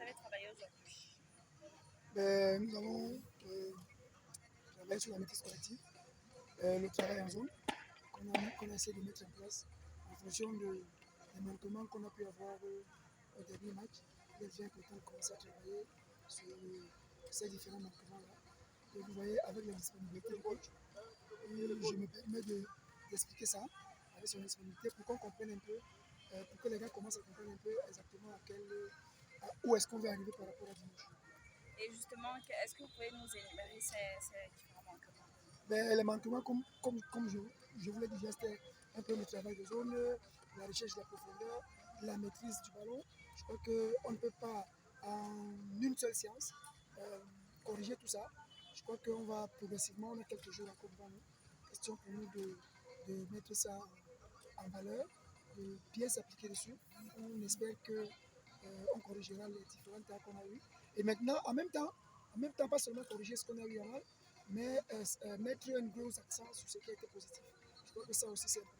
avez travaillé aujourd'hui? Nous allons travailler sur la maîtrise collective, le travail en zone qu'on a essayé de mettre en place en fonction des manquements qu'on a pu avoir au dernier match. Il est bien important de commencer à travailler sur ces différents manquements-là. Et vous voyez, avec la disponibilité du coach, je me permets d'expliquer ça avec son disponibilité pour qu'on comprenne un peu, pour que les gars commencent à comprendre un peu exactement où est-ce qu'on veut arriver par rapport à dimanche. Et justement, est-ce que vous pouvez nous énumérer ces différents manquements? Les manquements, comme je vous l'ai dit, c'était un peu le travail de zone, la recherche de la profondeur, la maîtrise du ballon. Je crois qu'on ne peut pas, en une seule séance, corriger tout ça. Je crois qu'on va progressivement, on a quelques jours encore devant nous. Question pour nous de mettre ça en valeur, de bien s'appliquer dessus. On espère qu'on corrigera les différents temps qu'on a eu. Et maintenant, en même temps, pas seulement corriger ce qu'on a eu avant, mais mettre un gros accent sur ce qui a été positif. Je crois que ça aussi c'est important.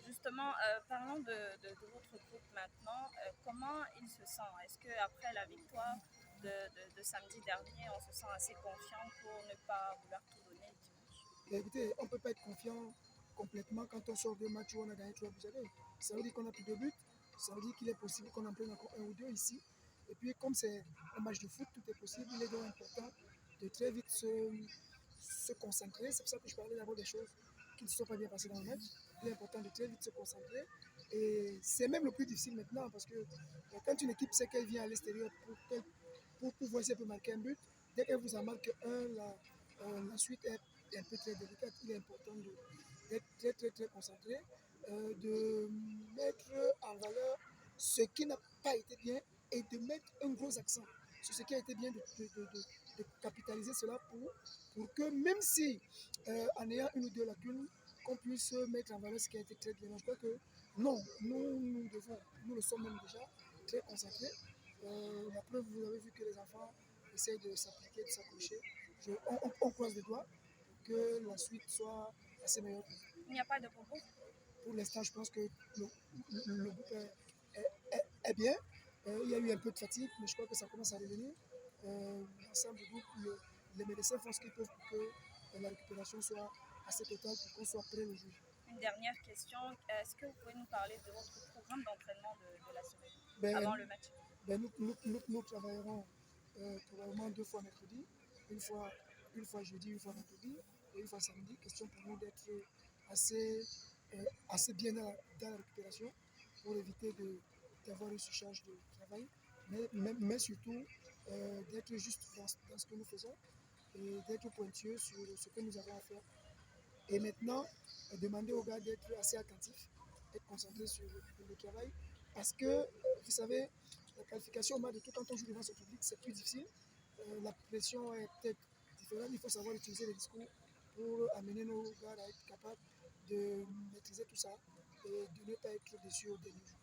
Justement, parlons de votre groupe maintenant. Comment il se sent? Est-ce qu'après la victoire de samedi dernier, on se sent assez confiant pour ne pas vouloir tout donner dimanche? Mais écoutez, on ne peut pas être confiant complètement quand on sort de match où on a gagné 3 buts à 2. Ça veut dire qu'on a plus de buts, ça veut dire qu'il est possible qu'on en prenne encore un ou deux ici. Et puis comme c'est un match de foot, tout est possible, il est donc important de très vite se concentrer. C'est pour ça que je parlais d'abord des choses qui ne se sont pas bien passées dans le match. Il est important de très vite se concentrer. Et c'est même le plus difficile maintenant parce que quand une équipe sait qu'elle vient à l'extérieur pour pouvoir si elle peut marquer un but, dès qu'elle vous en marque un, la suite est un peu très délicate. Il est important d'être très concentré, de mettre en valeur ce qui n'a pas été bien et de mettre un gros accent sur ce qui a été bien, de capitaliser cela pour que même si en ayant une ou deux lacunes, qu'on puisse mettre en valeur ce qui a été très bien. Donc, je crois que non, nous le sommes même déjà très concentrés. La preuve, vous avez vu que les enfants essayent de s'appliquer, de s'accrocher. On croise les doigts pour que la suite soit assez meilleure. Il n'y a pas de propos? Pour l'instant, je pense que le groupe est bien. Il y a eu un peu de fatigue, mais je crois que ça commence à revenir. L'ensemble du groupe, les médecins font ce qu'ils peuvent pour que la récupération soit assez totale pour qu'on soit prêt le jour. Une dernière question, est-ce que vous pouvez nous parler de votre programme d'entraînement de la semaine avant le match? Nous travaillerons probablement 2 fois mercredi, une fois jeudi, une fois vendredi et une fois samedi. Question pour nous d'être assez bien dans la récupération pour éviter d'avoir une surcharge de travail, mais surtout d'être juste dans ce que nous faisons et d'être pointueux sur ce que nous avons à faire. Et maintenant, demander aux gars d'être assez attentifs, d'être concentrés sur le travail. Parce que, vous savez, la qualification au match de tout quand on joue devant ce public, c'est plus difficile. La pression est peut-être différente. Il faut savoir utiliser les discours pour amener nos gars à être capables de maîtriser tout ça et de ne pas être déçus au dernier jour.